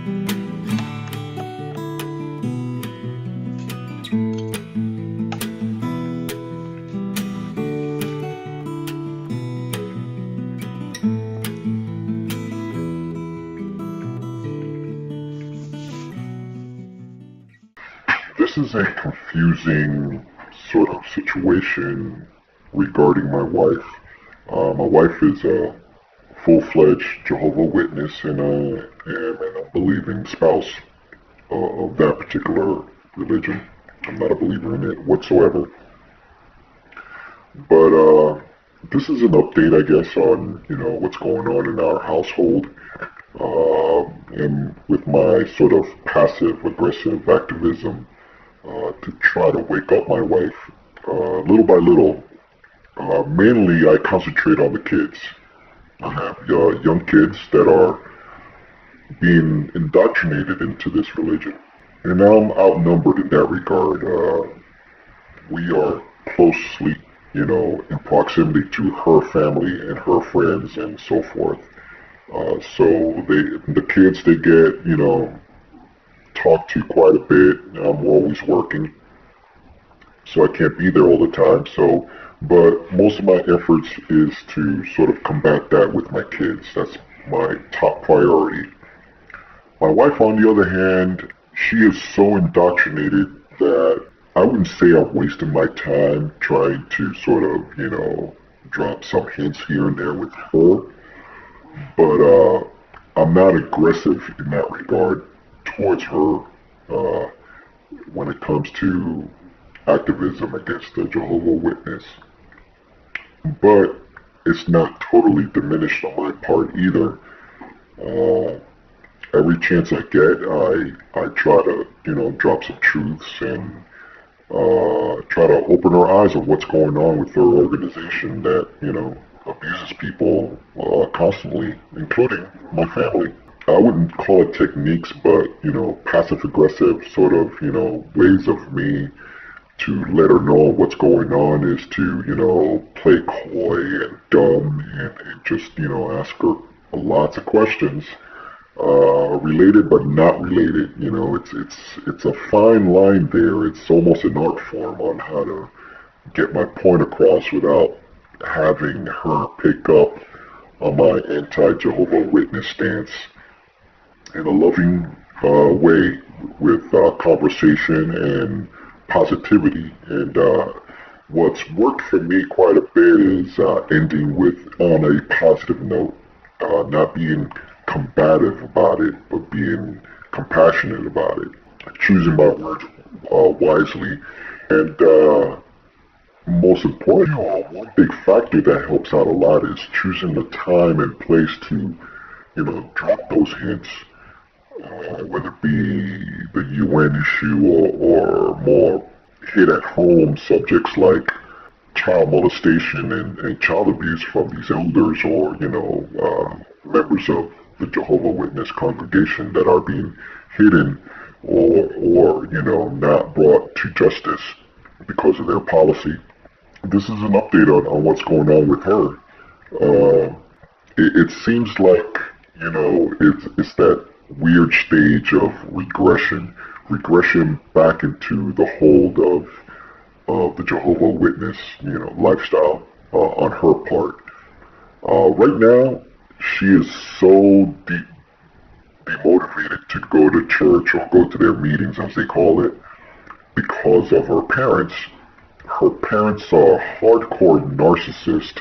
This is a confusing sort of situation regarding my wife. My wife is a full-fledged Jehovah Witness, and I am an unbelieving spouse of that particular religion. I'm not a believer in it whatsoever. But this is an update, I guess, on what's going on in our household, and with my sort of passive-aggressive activism to try to wake up my wife little by little. Mainly, I concentrate on the kids. I have young kids that are being indoctrinated into this religion, and I'm outnumbered in that regard. We are closely, in proximity to her family and her friends and so forth. So the kids, they get, talked to quite a bit. I'm always working, so I can't be there all the time. But most of my efforts is to sort of combat that with my kids. That's my top priority. My wife, on the other hand, she is so indoctrinated that I wouldn't say I'm wasting my time trying to sort of, drop some hints here and there with her, but I'm not aggressive in that regard towards her when it comes to activism against the Jehovah Witness. But it's not totally diminished on my part either. Every chance I get, I try to, drop some truths and try to open her eyes of what's going on with her organization that, abuses people constantly, including my family. I wouldn't call it techniques, but, passive-aggressive sort of, ways of me to let her know what's going on is to, play coy and dumb and just, ask her lots of questions, related but not related. It's a fine line there. It's almost an art form on how to get my point across without having her pick up on my anti-Jehovah Witness stance in a loving way with conversation and positivity. And what's worked for me quite a bit is ending on a positive note, not being combative about it, but being compassionate about it, choosing my words wisely, and most importantly, one big factor that helps out a lot is choosing the time and place to, drop those hints, whether it be the UN issue or more hit-at-home subjects like child molestation and child abuse from these elders or, members of the Jehovah Witness congregation that are being hidden or not brought to justice because of their policy. This is an update on what's going on with her. It seems like, it's that weird stage of regression back into the hold of the Jehovah Witness, lifestyle on her part. Right now, she is so demotivated to go to church or go to their meetings, as they call it, because of her parents. Her parents are hardcore narcissists,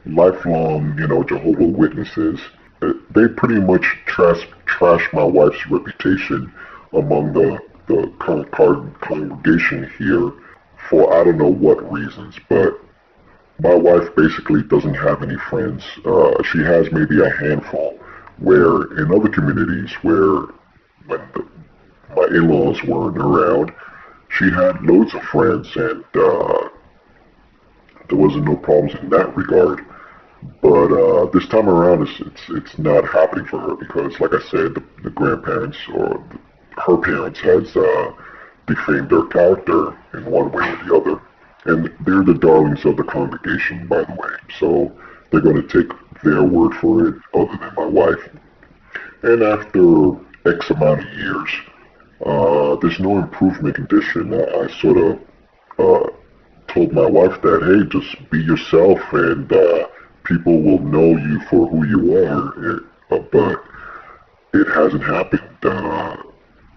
lifelong, Jehovah Witnesses. They pretty much trash my wife's reputation among the current congregation here for I don't know what reasons, but my wife basically doesn't have any friends. She has maybe a handful, where in other communities where when my in-laws weren't around, she had loads of friends, and there wasn't no problems in that regard. But this time around, it's not happening for her because, like I said, the grandparents or her parents has defamed their character in one way or the other. And they're the darlings of the congregation, by the way. So they're going to take their word for it, other than my wife. And after X amount of years, there's no improvement in condition. I sort of told my wife that, hey, just be yourself and people will know you for who you are. But it hasn't happened.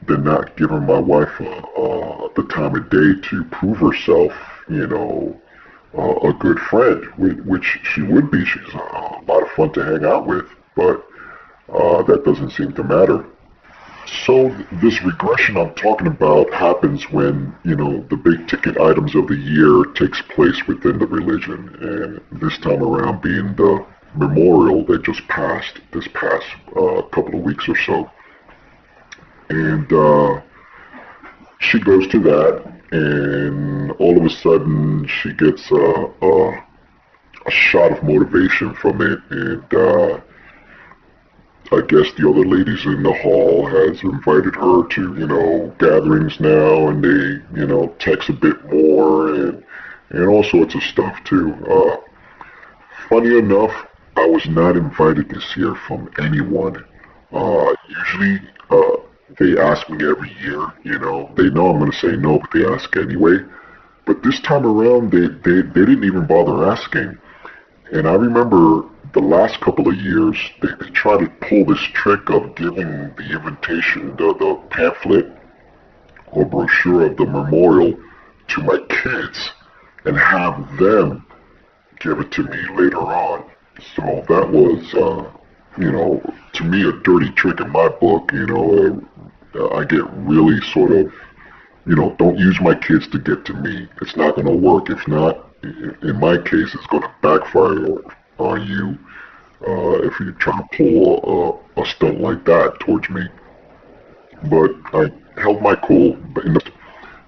They're not giving my wife the time of day to prove herself, a good friend, which she would be. She's a lot of fun to hang out with, but that doesn't seem to matter. So this regression I'm talking about happens when, the big ticket items of the year takes place within the religion, and this time around being the memorial that just passed this past couple of weeks or so. And she goes to that, and all of a sudden she gets a shot of motivation from it, and I guess the other ladies in the hall has invited her to, gatherings now, and they, text a bit more and all sorts of stuff too. Funny enough, I was not invited this year from anyone. Usually, they ask me every year, they know I'm going to say no, but they ask anyway. But this time around, they didn't even bother asking. And I remember the last couple of years, they tried to pull this trick of giving the invitation, the pamphlet or brochure of the memorial to my kids and have them give it to me later on. So that was, to me a dirty trick in my book. I get really sort of, don't use my kids to get to me. It's not going to work. If not, in my case, it's going to backfire on you if you try to pull a stunt like that towards me. But I held my cool.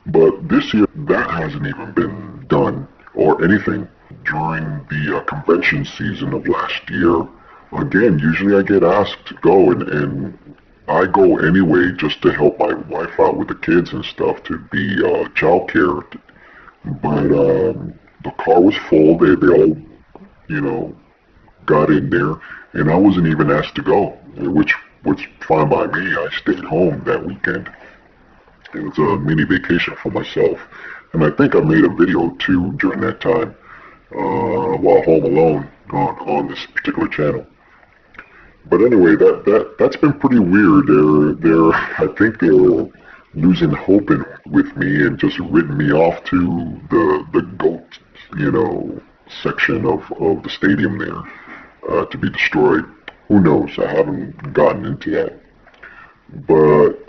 But this year, that hasn't even been done or anything. During the convention season of last year, again, usually I get asked to go, and I go anyway just to help my wife out with the kids and stuff, to be childcare. But the car was full. They all, got in there, and I wasn't even asked to go, which was fine by me. I stayed home that weekend. It was a mini vacation for myself, and I think I made a video too during that time while home alone on this particular channel. But anyway, that's been pretty weird. I think they're losing hope with me and just written me off to the GOAT, section of the stadium there to be destroyed. Who knows? I haven't gotten into that. But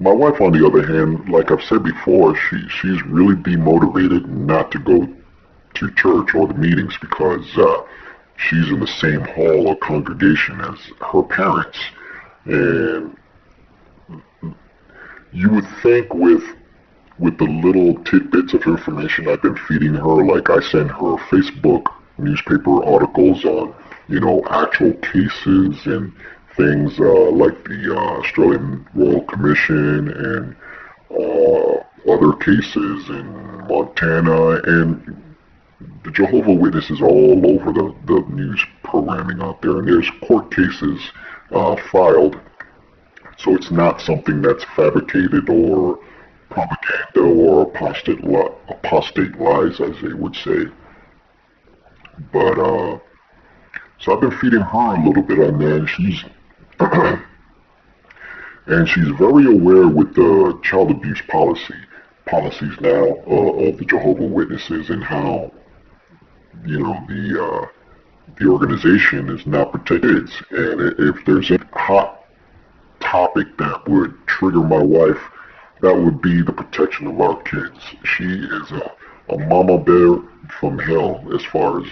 my wife, on the other hand, like I've said before, she's really demotivated not to go to church or the meetings because she's in the same hall or congregation as her parents. And you would think with the little tidbits of information I've been feeding her, like I send her Facebook newspaper articles on, actual cases and things like the Australian Royal Commission and other cases in Montana, and the Jehovah Witnesses all over the news programming out there, and there's court cases filed. So it's not something that's fabricated or propaganda or apostate lies, as they would say. But so I've been feeding her a little bit on that, and she's and she's very aware with the child abuse policies now of the Jehovah Witnesses, and how the organization is not protected. And if there's a hot topic that would trigger my wife, that would be the protection of our kids. She is a mama bear from hell as far as,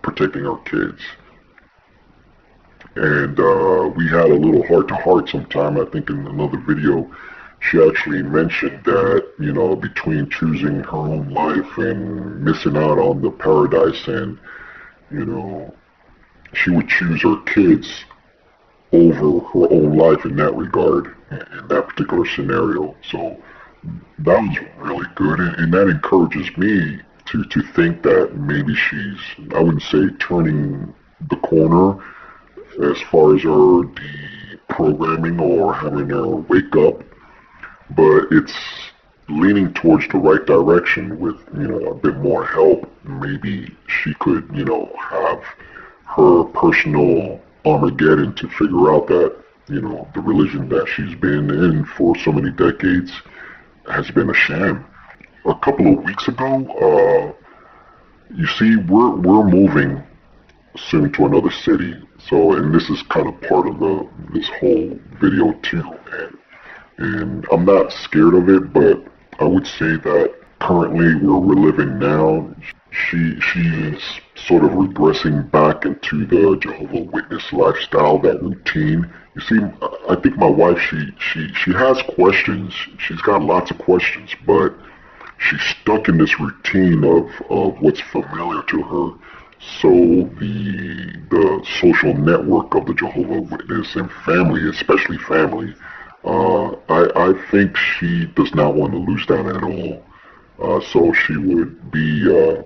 protecting our kids. And we had a little heart-to-heart sometime. I think in another video, she actually mentioned that, between choosing her own life and missing out on the paradise, and, she would choose her kids over her own life in that regard, in that particular scenario. So that was really good, and that encourages me to think that maybe she's, I wouldn't say turning the corner as far as her programming or having her wake up, but it's leaning towards the right direction with, a bit more help. Maybe she could, have her personal Armageddon to figure out that, the religion that she's been in for so many decades has been a sham. A couple of weeks ago, you see, we're moving soon to another city. So, and this is kind of part of this whole video too. And I'm not scared of it, but I would say that currently where we're living now, she's sort of regressing back into the Jehovah Witness lifestyle, that routine. You see, I think my wife, she has questions. She's got lots of questions, but she's stuck in this routine of what's familiar to her. So the social network of the Jehovah Witness and family, especially family, I think she does not want to lose that at all. So she would be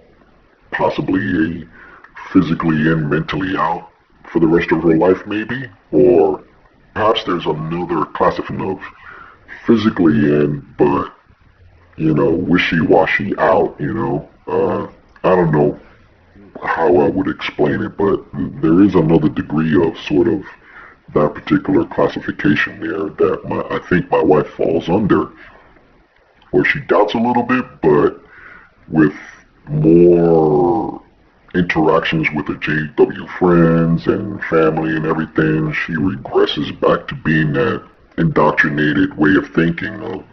possibly physically in, mentally out for the rest of her life, maybe, or perhaps there's another classification of physically in, but wishy-washy out. I don't know how I would explain it, but there is another degree of sort of that particular classification there that I think my wife falls under, where she doubts a little bit, but with more interactions with her JW friends and family and everything, she regresses back to being that indoctrinated way of thinking of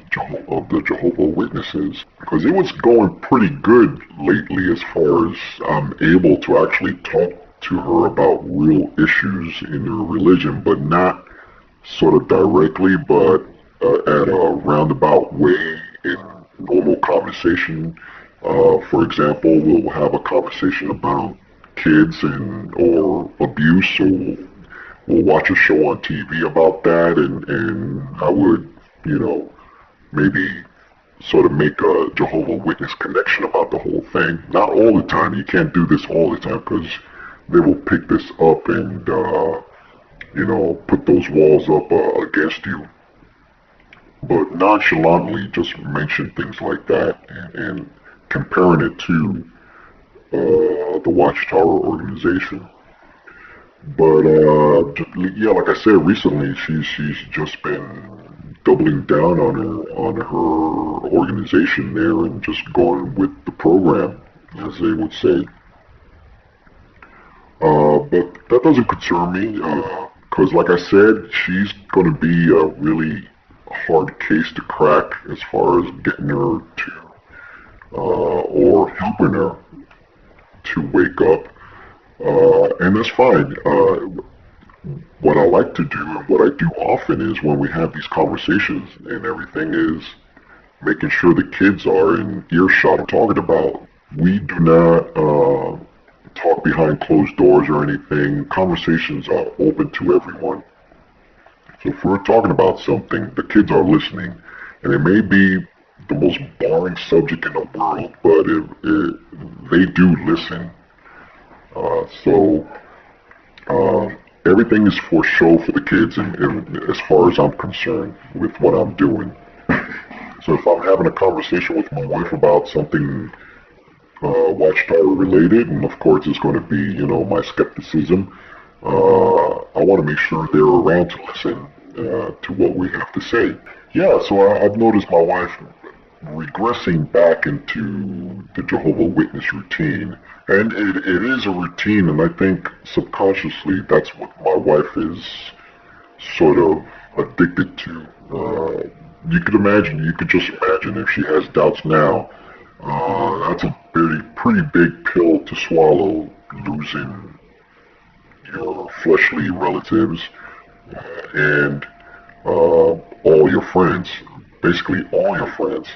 the Jehovah Witnesses, because it was going pretty good lately as far as I'm able to actually talk to her about real issues in her religion, but not sort of directly, but at a roundabout way in normal conversation. For example, we'll have a conversation about kids or abuse, or we'll watch a show on TV about that, and I would, maybe sort of make a Jehovah Witness connection about the whole thing. Not all the time. You can't do this all the time, because they will pick this up and, put those walls up against you. But nonchalantly just mention things like that and comparing it to the Watchtower organization. But yeah, like I said, recently she's just been doubling down on her organization there and just going with the program, as they would say. But that doesn't concern me, because like I said, she's going to be a really hard case to crack as far as getting her to, or helping her to wake up, and that's fine. What I like to do and what I do often is, when we have these conversations and everything, is making sure the kids are in earshot of talking about. We do not talk behind closed doors or anything. Conversations are open to everyone. So if we're talking about something, the kids are listening, and it may be the most boring subject in the world, but they do listen. Everything is for show for the kids, and as far as I'm concerned with what I'm doing. So if I'm having a conversation with my wife about something Watchtower related, and of course it's going to be, my skepticism, I want to make sure they're around to listen to what we have to say. Yeah, so I've noticed my wife regressing back into the Jehovah Witness routine. And it is a routine, and I think subconsciously that's what my wife is sort of addicted to. You could just imagine if she has doubts now, that's a pretty big pill to swallow, losing your fleshly relatives and all your friends, basically all your friends.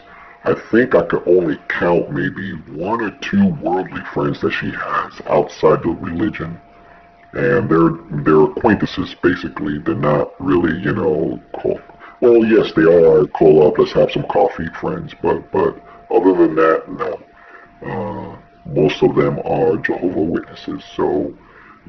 I think I could only count maybe one or two worldly friends that she has outside the religion, and they're acquaintances basically. They're not really, well, yes, they are call up, let's have some coffee friends, but other than that, no. Most of them are Jehovah Witnesses, so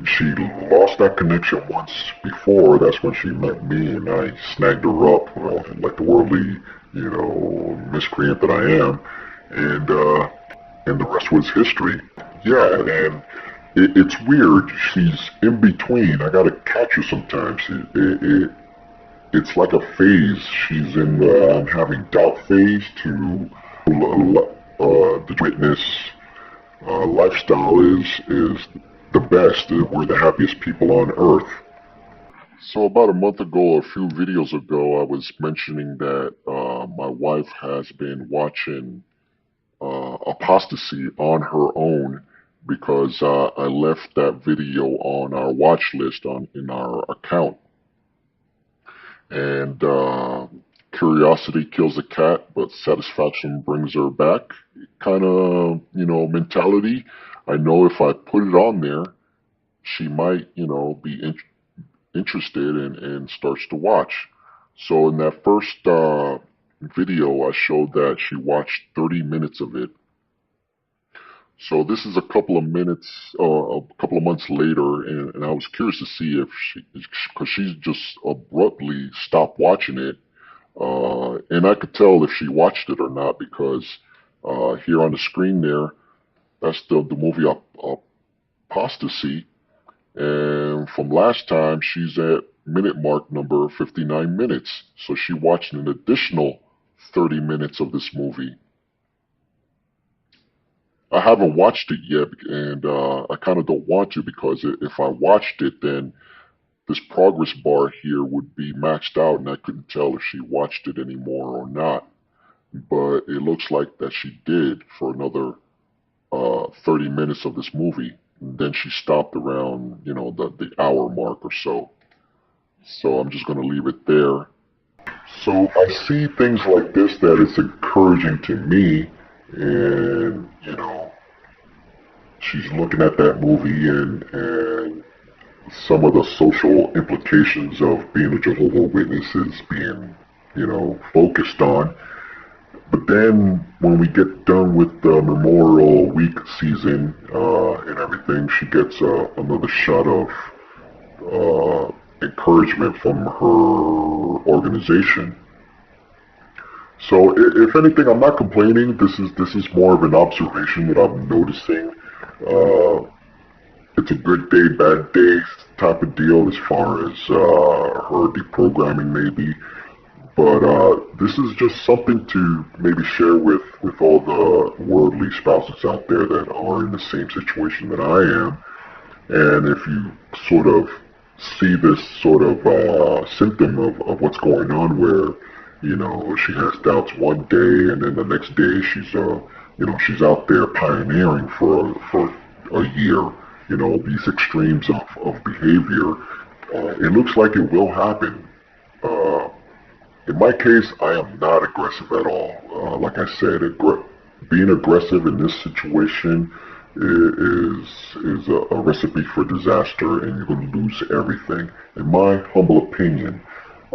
She lost that connection once before. That's when she met me, and I snagged her up, like the worldly, miscreant that I am, and the rest was history. Yeah, and it's weird. She's in between. I gotta catch her sometimes. It's like a phase. She's in the I'm having doubt phase to the witness lifestyle is the best. We're the happiest people on earth. So about a month ago, a few videos ago, I was mentioning that my wife has been watching apostasy on her own because I left that video on our watch list in our account. And curiosity kills a cat, but satisfaction brings her back kind of, mentality. I know if I put it on there, she might, be interested and starts to watch. So in that first video, I showed that she watched 30 minutes of it. So this is a couple of months later, and I was curious to see if because she just abruptly stopped watching it, and I could tell if she watched it or not because here on the screen there, that's the movie Apostasy, and from last time she's at minute mark number 59 minutes, so she watched an additional 30 minutes of this movie. I haven't watched it yet, and I kind of don't want to because if I watched it, then this progress bar here would be maxed out, and I couldn't tell if she watched it anymore or not. But it looks like that she did for another 30 minutes of this movie. And then she stopped around, the hour mark or so. So I'm just going to leave it there. So I see things like this that is encouraging to me, and she's looking at that movie and some of the social implications of being a Jehovah Witness is being, focused on. But then when we get done with the Memorial Week season and everything, she gets another shot of encouragement from her organization. So if anything, I'm not complaining. This is more of an observation that I'm noticing. It's a good day, bad day type of deal as far as her deprogramming maybe. But this is just something to maybe share with all the worldly spouses out there that are in the same situation that I am. And if you sort of see this sort of symptom of what's going on where, she has doubts one day and then the next day she's out there pioneering for a year, these extremes of behavior, it looks like it will happen. In my case, I am not aggressive at all. Like I said, being aggressive in this situation is a recipe for disaster, and you're going to lose everything. In my humble opinion,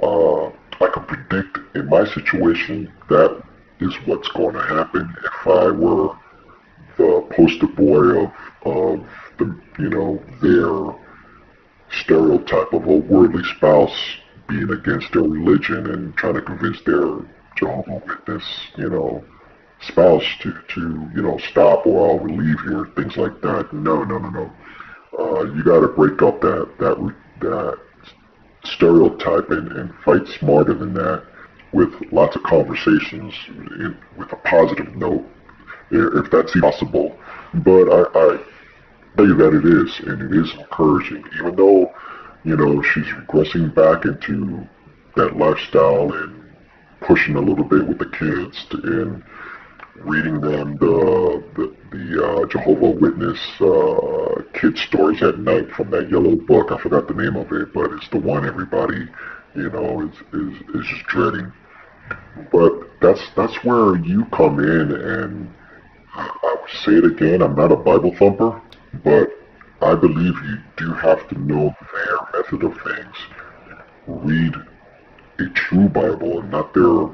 I can predict in my situation that is what's going to happen if I were the poster boy of their stereotype of a worldly spouse being against their religion and trying to convince their Jehovah Witness, spouse to stop or I'll leave here, things like that. No. You got to break up that stereotype and fight smarter than that with lots of conversations with a positive note, if that's possible. But I tell you that it is, and it is encouraging, even though she's regressing back into that lifestyle and pushing a little bit with the kids and reading them the Jehovah Witness kid stories at night from that yellow book. I forgot the name of it, but it's the one everybody is just dreading. But that's where you come in, and I would say it again. I'm not a Bible thumper, but I believe you do have to know their method of things. Read a true Bible and not their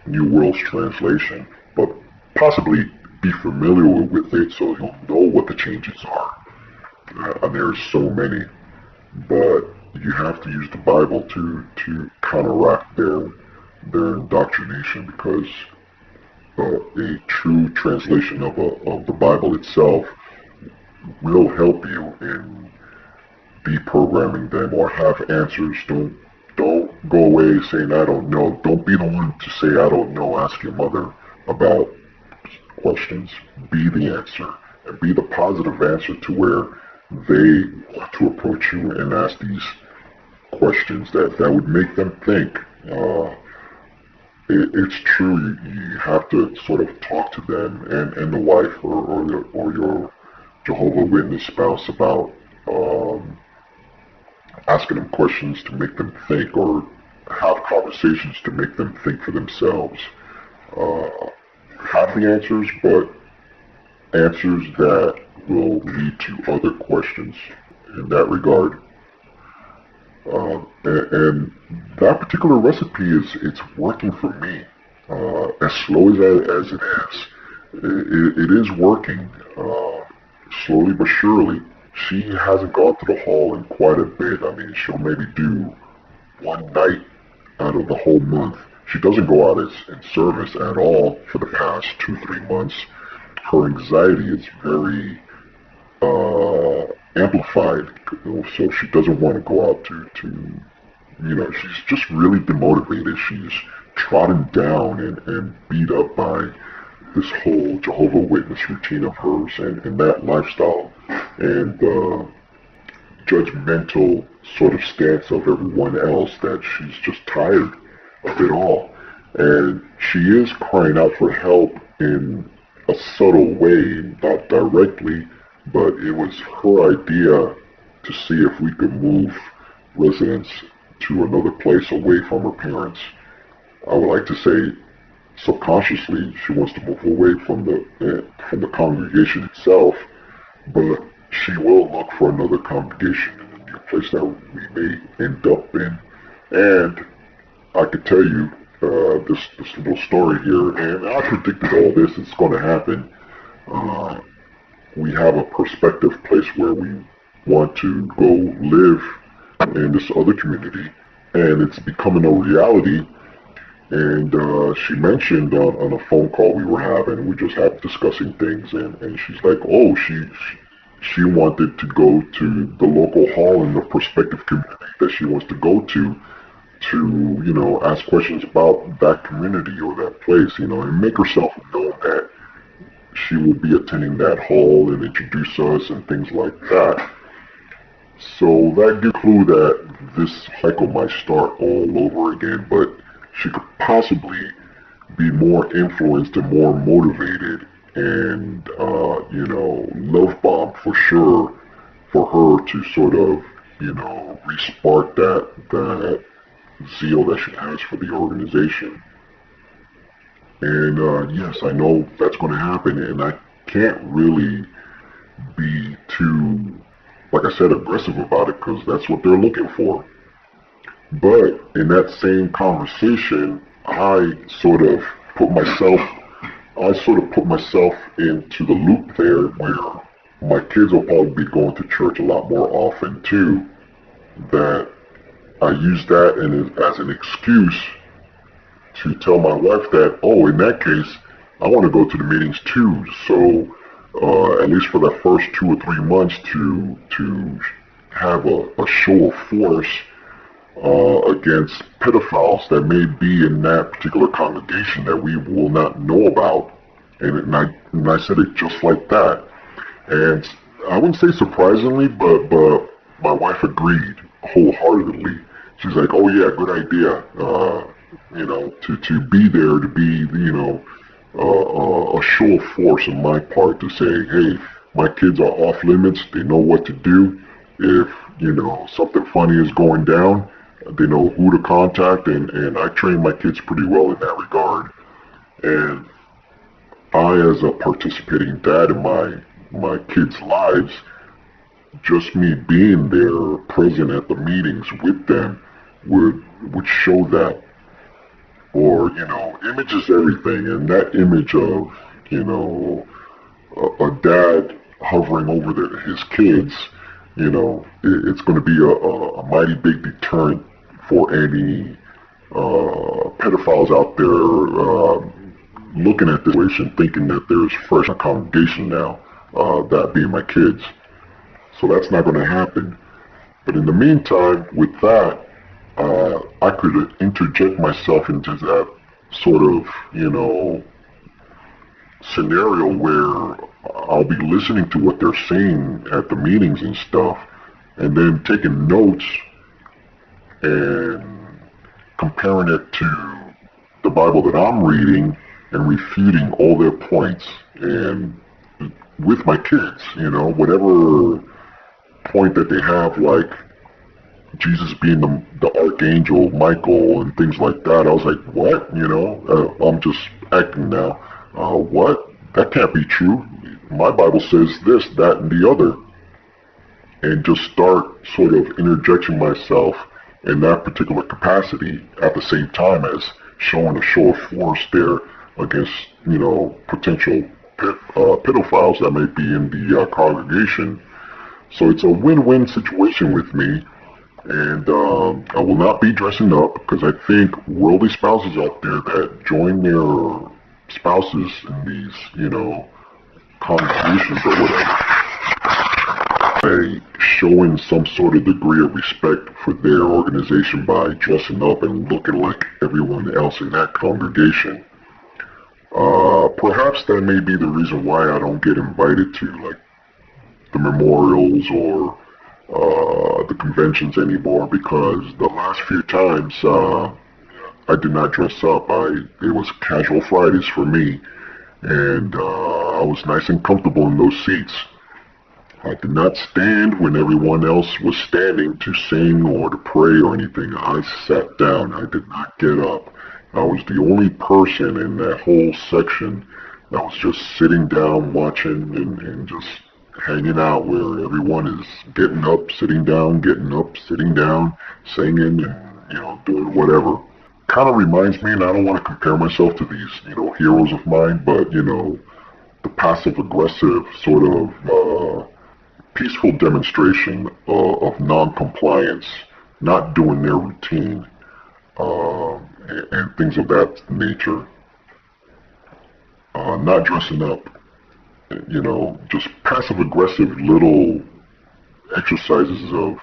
New World's translation, but possibly be familiar with it so you'll know what the changes are. There's so many, but you have to use the Bible to counteract their indoctrination, because a true translation of the Bible itself will help you in deprogramming them or have answers. Don't go away saying I don't know. Don't be the one to say I don't know. Ask your mother about questions. Be the answer, and be the positive answer to where they want to approach you and ask these questions that would make them think. It's true. You have to sort of talk to them and the wife or your Jehovah Witness spouse about asking them questions to make them think, or have conversations to make them think for themselves. Have the answers, but answers that will lead to other questions in that regard. And that particular recipe it's working for me. As slow as it is, it is working, slowly but surely. She hasn't gone to the hall in quite a bit. I mean, she'll maybe do one night out of the whole month. She doesn't go out in service at all for the past 2-3 months. Her anxiety is very amplified, so she doesn't want to go out to she's just really demotivated. She's trodden down and beat up by this whole Jehovah Witness routine of hers and that lifestyle, and judgmental sort of stance of everyone else, that she's just tired of it all. And she is crying out for help in a subtle way, not directly, but it was her idea to see if we could move residents to another place away from her parents. I would like to say subconsciously she wants to move away from the congregation itself, but she will look for another congregation in a new place that we may end up in. And I could tell you this little story here, and I predicted all this is going to happen. We have a prospective place where we want to go live in this other community, and it's becoming a reality. And she mentioned on a phone call we were having, we just had discussing things, and she's like, oh, she wanted to go to the local hall in the prospective community that she wants to go to ask questions about that community or that place, and make herself know that she will be attending that hall and introduce us and things like that. So that gives a clue that this cycle might start all over again, but she could possibly be more influenced and more motivated and, love bomb for sure, for her to sort of, re-spark that zeal that she has for the organization. And yes, I know that's going to happen, and I can't really be too, like I said, aggressive about it, because that's what they're looking for. But in that same conversation, I sort of put myself into the loop there, where my kids will probably be going to church a lot more often too. That I use that as an excuse to tell my wife that, oh, in that case, I want to go to the meetings too. So at least for the first 2 or 3 months, to have a show of force against pedophiles that may be in that particular congregation that we will not know about. And I said it just like that. And I wouldn't say surprisingly, but my wife agreed wholeheartedly. She's like, oh yeah, good idea. To be there, to be, a show of force on my part to say, hey, my kids are off limits. They know what to do. If, something funny is going down, they know who to contact, and I train my kids pretty well in that regard. And I, as a participating dad in my kids' lives, just me being there, present at the meetings with them, would show that. Or, image is everything, and that image of, a dad hovering over his kids it's going to be a mighty big deterrent for any pedophiles out there looking at this situation, thinking that there's fresh congregation now, that being my kids. So that's not going to happen. But in the meantime, with that, I could interject myself into that sort of, scenario where I'll be listening to what they're saying at the meetings and stuff, and then taking notes and comparing it to the Bible that I'm reading and refuting all their points, and with my kids, whatever point that they have, like Jesus being the archangel Michael and things like that. I was like, what? I'm just acting now. What? That can't be true. My Bible says this, that, and the other. And just start sort of interjecting myself in that particular capacity at the same time as showing a show of force there against, potential pedophiles that may be in the congregation. So it's a win-win situation with me. And I will not be dressing up, because I think worldly spouses out there that join their spouses in these, congregations or whatever, by showing some sort of degree of respect for their organization by dressing up and looking like everyone else in that congregation. Perhaps that may be the reason why I don't get invited to, like, the memorials or the conventions anymore, because the last few times I did not dress up. It was casual Fridays for me, and I was nice and comfortable in those seats. I did not stand when everyone else was standing to sing or to pray or anything. I sat down. I did not get up. I was the only person in that whole section that was just sitting down watching and just hanging out, where everyone is getting up, sitting down, getting up, sitting down, singing, and, doing whatever. Kind of reminds me, and I don't want to compare myself to these, heroes of mine, but, the passive-aggressive sort of peaceful demonstration of non-compliance, not doing their routine, and things of that nature. Not dressing up. Just passive-aggressive little exercises of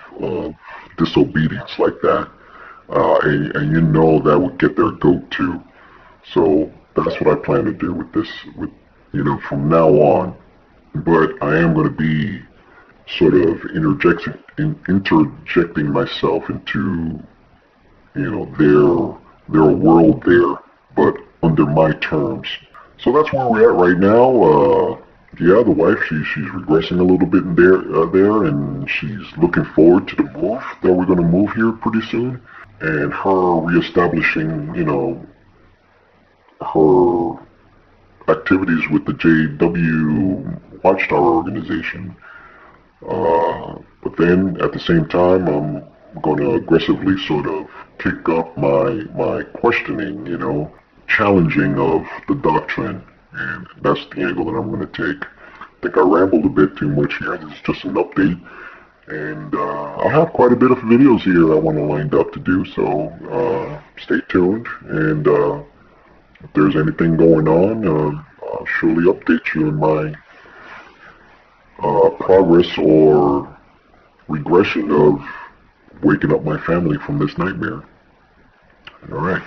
disobedience like that. And that would get their goat too. So that's what I plan to do with this, from now on. But I am going to be sort of interjecting myself into, their world there, but under my terms. So that's where we're at right now. The wife, she's regressing a little bit in there, and she's looking forward to the move that we're going to move here pretty soon, and her reestablishing, her activities with the JW Watchtower organization. But then at the same time, I'm going to aggressively sort of kick up my questioning, challenging of the doctrine. And that's the angle that I'm going to take. I think I rambled a bit too much here. This is just an update. And I have quite a bit of videos here I want to lined up to do, so stay tuned. And if there's anything going on, I'll surely update you in my progress or regression of waking up my family from this nightmare. All right.